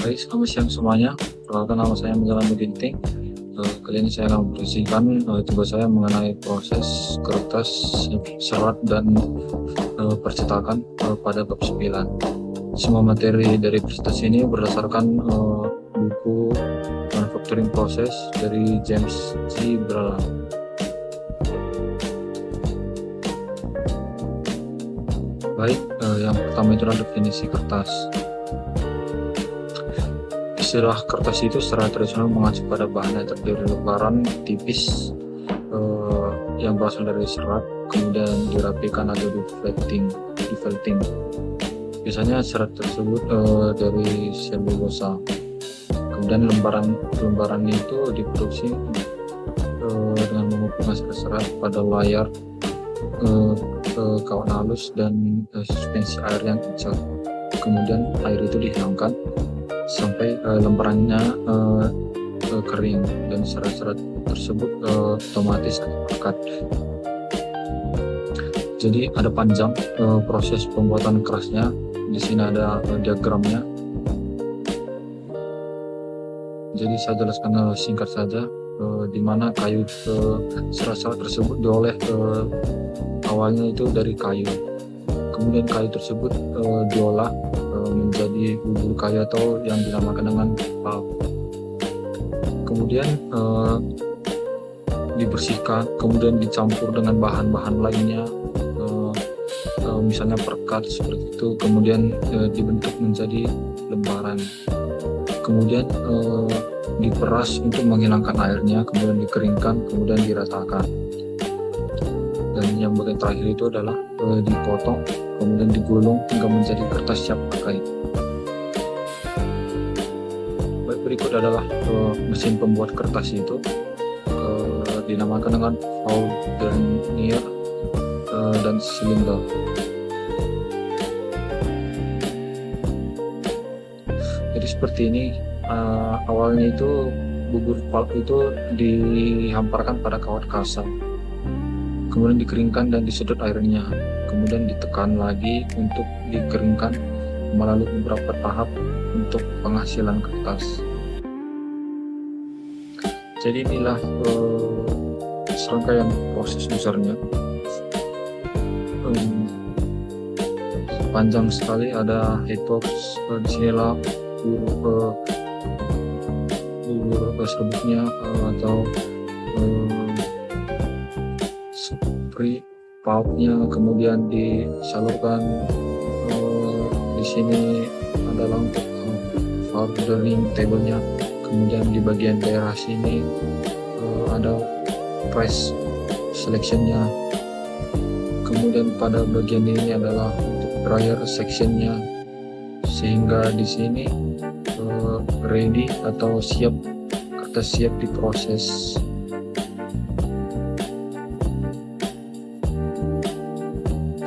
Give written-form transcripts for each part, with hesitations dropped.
Hai, selamat siang semuanya. Perkenalkan, nama saya Menjalan Ginting. Kali ini saya akan mempresentasikan tugas saya mengenai proses kertas, serat, dan percetakan pada bab 9. Semua materi dari presentasi ini berdasarkan buku Manufacturing Process dari James C. Bralan. Baik, yang pertama itu adalah definisi kertas. Istilah kertas itu secara tradisional mengacu pada bahan yang terdiri dari lembaran tipis yang berasal dari serat, kemudian dirapikan atau di-felting. Biasanya serat tersebut dari selulosa. Kemudian lembaran itu diproduksi dengan mengumpulkan serat pada layar, kawan halus, dan suspensi air yang kecil. Kemudian air itu dihilangkan sampai lembarannya kering, dan serat-serat tersebut otomatis pekat. Jadi ada panjang proses pembuatan kerasnya. Di sini ada diagramnya. Jadi saya jelaskan singkat saja, di mana kayu serat-serat tersebut diolah awalnya itu dari kayu. Kemudian kayu tersebut diolah menjadi bubur kayu atau yang dinamakan dengan pulp. Kemudian dibersihkan, kemudian dicampur dengan bahan-bahan lainnya, misalnya perekat seperti itu, kemudian dibentuk menjadi lembaran. Kemudian diperas untuk menghilangkan airnya, kemudian dikeringkan, kemudian diratakan. Dan yang bagian terakhir itu adalah dipotong, kemudian digulung hingga menjadi kertas siap pakai. Baik, berikut adalah mesin pembuat kertas itu, dinamakan dengan Foudrinier dan silinder. Jadi seperti ini, awalnya itu bubur pulp itu dihamparkan pada kawat kasar, kemudian dikeringkan dan disedot airnya, kemudian ditekan lagi untuk dikeringkan melalui beberapa tahap untuk penghasilan kertas. Jadi inilah serangkaian proses besarnya. Panjang sekali, ada headbox, di sinilah bubur serbuknya atau pulpnya, kemudian disalurkan. Di sini adalah untuk powdering table-nya. Kemudian di bagian daerah sini ada press selection-nya. Kemudian pada bagian ini adalah untuk dryer section-nya, sehingga di sini ready atau siap, kertas siap diproses.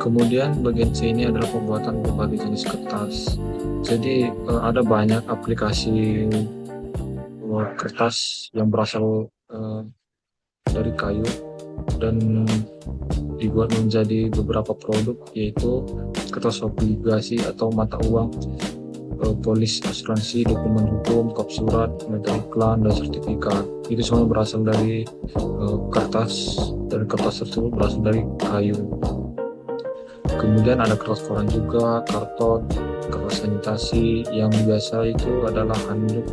Kemudian bagian sini adalah pembuatan berbagai jenis kertas. Jadi ada banyak aplikasi kertas yang berasal dari kayu dan dibuat menjadi beberapa produk, yaitu kertas obligasi atau mata uang, polis asuransi, dokumen hukum, kop surat, medal iklan, dan sertifikat. Itu semua berasal dari kertas, dan kertas tersebut berasal dari kayu. Kemudian ada kertas koran juga, karton, kertas sanitasi, yang biasa itu adalah handuk,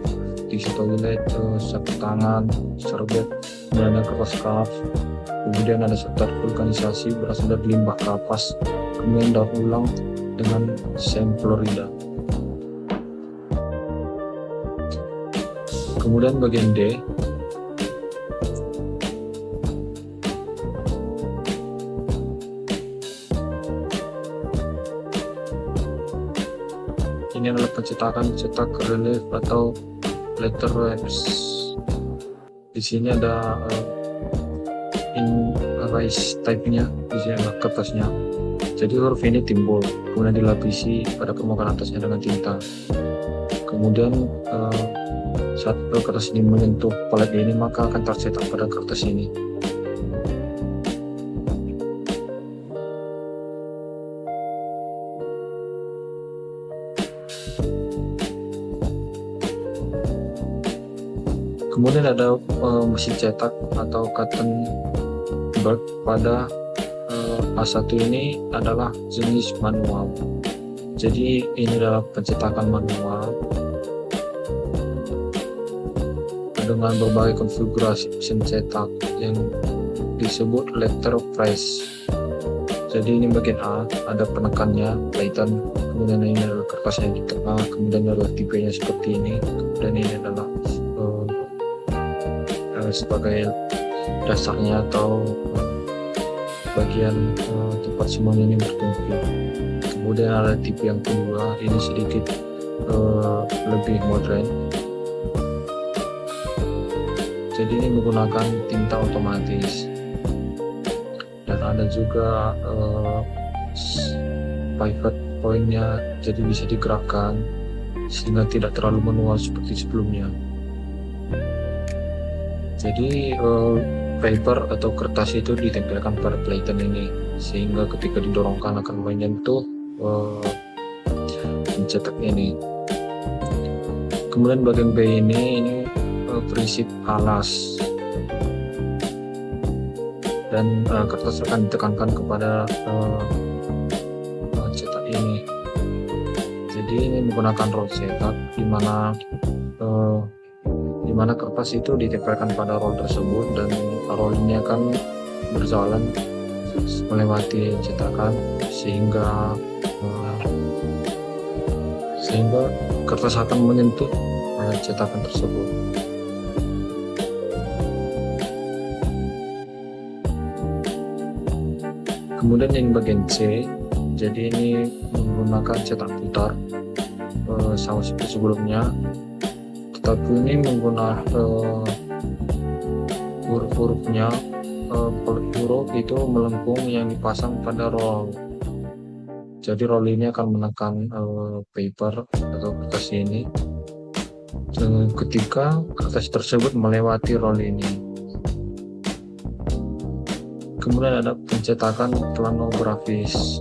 tisu toilet, sapu tangan, serbet, kemudian ada kertas kaf. Kemudian ada setar vulkanisasi berasal dari limbah kapas, kemudian daur ulang dengan seng Florida. Kemudian bagian D, ini adalah pencetakan cetak relief atau letterheads. Di sini ada erase type-nya, di sini adalah kertasnya. Jadi huruf ini timbul, kemudian dilapisi pada permukaan atasnya dengan tinta. Kemudian saat kertas ini menyentuh palet ini, maka akan tercetak pada kertas ini. Kemudian ada mesin cetak atau cotton bird. Pada A1 ini adalah jenis manual. Jadi ini adalah pencetakan manual dengan berbagai konfigurasi mesin cetak yang disebut letter press. Jadi ini bagian A, ada penekannya, Titan, kemudian ini adalah kertasnya di tengah, kemudian adalah tipenya seperti ini, dan ini adalah sebagai dasarnya atau bagian tempat semuanya ini berkumpul. Kemudian ada tipe yang kedua, ini sedikit lebih modern. Jadi ini menggunakan tinta otomatis, dan ada juga pivot pointnya, jadi bisa digerakkan sehingga tidak terlalu manual seperti sebelumnya. Jadi paper atau kertas itu ditempelkan pada Titan ini, sehingga ketika didorongkan akan menyentuh pencetak ini. Kemudian bagian B ini prinsip alas, dan kertas akan ditekankan kepada cetak ini. Jadi ini menggunakan roll cetak, di mana kertas itu ditempelkan pada roll tersebut, dan roll ini akan berjalan melewati cetakan sehingga kertas akan menyentuh cetakan tersebut. Kemudian yang bagian C, jadi ini menggunakan cetak putar sama seperti sebelumnya, tetapi ini menggunakan huruf-hurufnya, huruf itu melengkung yang dipasang pada roll. Jadi roll ini akan menekan paper atau kertas ini ketika kertas tersebut melewati roll ini. Kemudian ada pencetakan planografis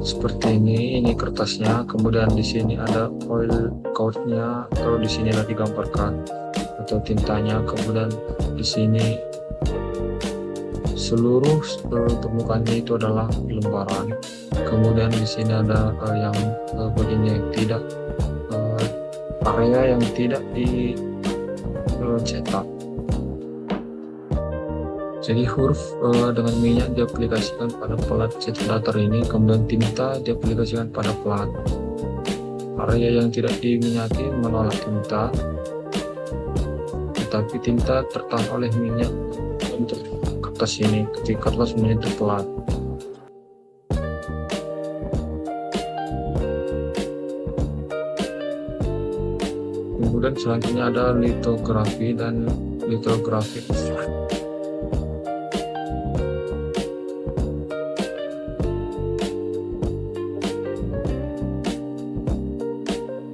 seperti ini kertasnya. Kemudian di sini ada oil coatnya, atau di sini ada digambarkan atau tintanya. Kemudian di sini seluruh permukaannya itu adalah lembaran. Kemudian di sini ada yang bagian yang tidak area yang tidak dicetak. Jadi huruf dengan minyak diaplikasikan pada plat cetak datar ini, kemudian tinta diaplikasikan pada plat. Area yang tidak diminyaki menolak tinta, tetapi tinta tertahan oleh minyak untuk kertas ini ketika kertas menyentuh plat. Kemudian selanjutnya ada litografi dan litografi.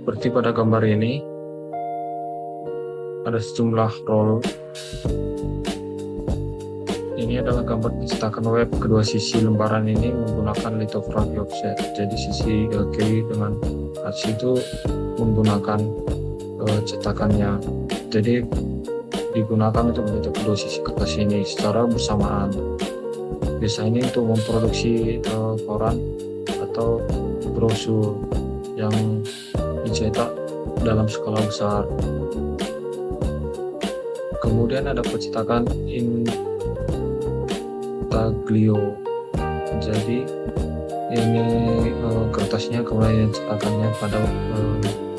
Seperti pada gambar ini, ada sejumlah roll. Ini adalah gambar pencetakan web. Kedua sisi lembaran ini menggunakan litografi offset. Jadi sisi kiri dengan atas itu menggunakan cetakannya. Jadi digunakan untuk mencetak kedua sisi kertas ini secara bersamaan. Biasanya untuk memproduksi koran atau brosur yang dicetak dalam skala besar. Kemudian ada pencetakan intaglio. Jadi ini kertasnya, kemudian cetakannya pada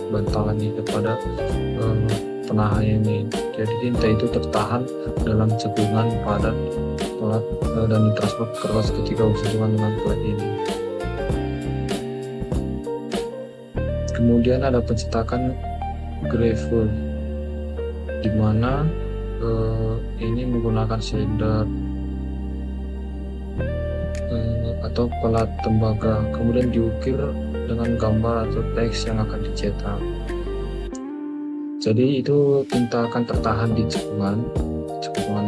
bantalan ini, pada penahan ini. Jadi tinta itu tertahan dalam cekungan padat plat dan ditransfer ke kertas ketika bersentuhan dengan plat ini. Kemudian ada pencetakan gravure, di mana ini menggunakan silinder atau pelat tembaga, kemudian diukir dengan gambar atau teks yang akan dicetak. Jadi itu tinta akan tertahan di cekungan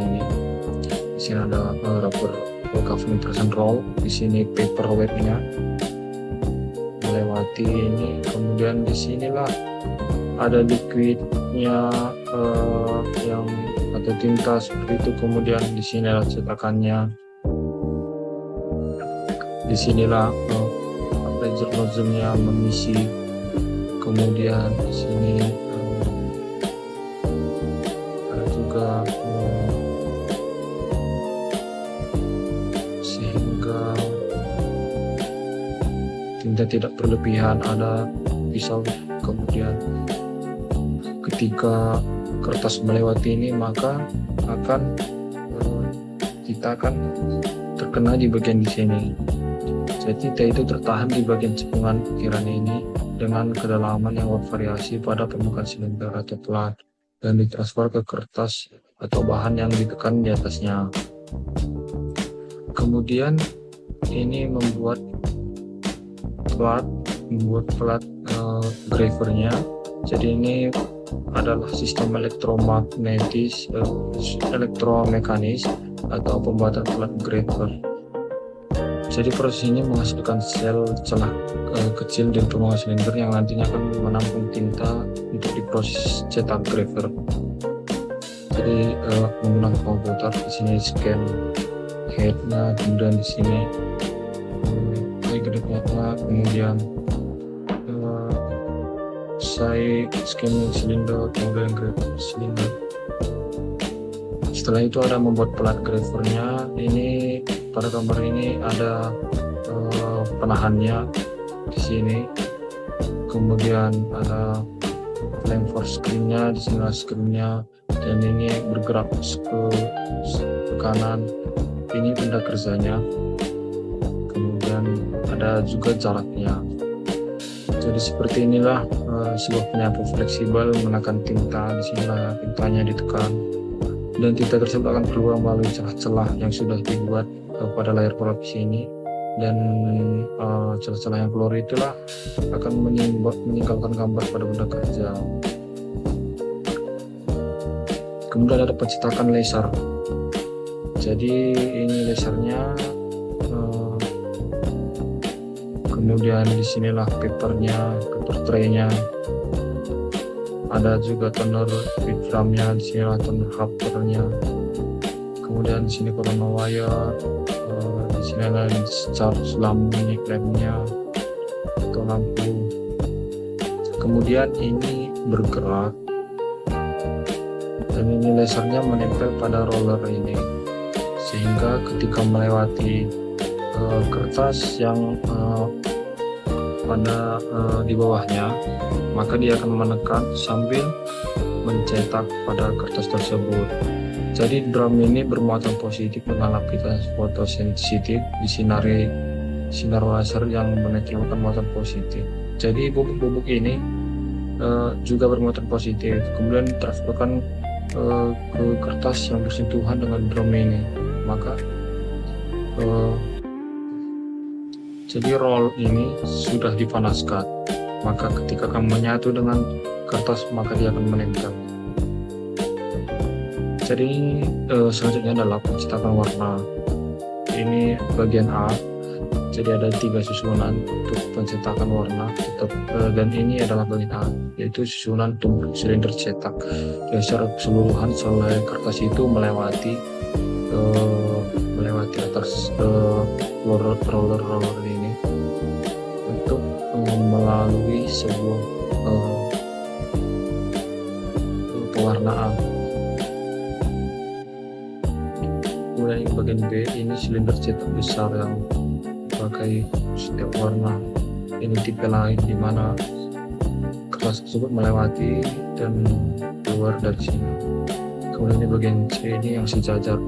ini. Di sini ada rubber covering present roll, di sini paper webnya melewati ini, kemudian di sinilah ada liquidnya yang atau tinta seperti itu. Kemudian di sini adalah cetakannya, di sinilah pressure nozzle-nya mengisi. Kemudian di sini ada juga sehingga tinta tidak berlebihan, ada pisau. Kemudian ketika kertas melewati ini, maka kita akan terkena di bagian di sini. Jadi tinta itu tertahan di bagian cekungan ukiran ini dengan kedalaman yang bervariasi pada permukaan silinder atau plat, dan ditransfer ke kertas atau bahan yang ditekan di atasnya. Kemudian ini membuat plat gravernya. Jadi ini adalah sistem elektromekanis atau pembuatan plat graver. Jadi proses ini menghasilkan sel celah kecil di permukaan silinder yang nantinya akan menampung tinta untuk diproses cetak graver. Jadi menggunakan komputer, di sini scan headnya, kemudian di sini headnya, kemudian saya scanning silinder, kemudian graver silinder. Setelah itu ada membuat plat gravernya. Ini pada gambar ini ada penahannya di sini, kemudian ada flame for screen-nya, di sini screen-nya, dan ini bergerak ke kanan, ini benda kerjanya. Kemudian ada juga jaraknya. Jadi seperti inilah sebuah penyapu fleksibel menekan tinta. Di sinilah tintanya ditekan, dan tinta tersebut akan keluar melalui celah-celah yang sudah dibuat pada layar pelapis ini, dan celah-celah yang keluar itulah akan meninggalkan gambar pada benda kerja. Kemudian ada pencetakan laser. Jadi ini lasernya, kemudian disinilah paper tray-nya, ada juga toner with drumnya, disinilah toner hopper-nya, kemudian di sini corona wire, di sini ada charge lampu-nya atau lampu. Kemudian ini bergerak, dan ini lasernya menempel pada roller ini, sehingga ketika melewati kertas yang pada di bawahnya, maka dia akan menekan sambil mencetak pada kertas tersebut. Jadi drum ini bermuatan positif dengan lapisan fotosensitif disinari sinar laser yang menempelkan muatan positif. Jadi bubuk-bubuk ini juga bermuatan positif, kemudian ditransferkan ke kertas yang bersentuhan dengan drum ini. Maka jadi roll ini sudah dipanaskan, maka ketika kamu menyatu dengan kertas, maka dia akan menempel. Jadi selanjutnya adalah pencetakan warna. Ini bagian A. Jadi ada 3 susunan untuk pencetakan warna, dan ini adalah bagian A, yaitu susunan tumpuk silinder cetak. Jadi secara keseluruhan selai kertas itu melewati atas roller ini untuk melalui sebuah pewarnaan. Kemudian bagian B ini silinder cetak besar yang dipakai setiap warna. Ini tipe lain di mana kertas tersebut melewati dan keluar dari sini. Kemudian ini bagian C ini yang sejajar.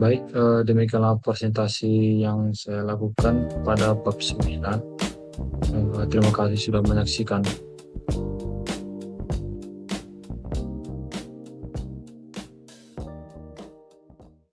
Baik, demikianlah presentasi yang saya lakukan pada bab 9. Terima kasih sudah menyaksikan.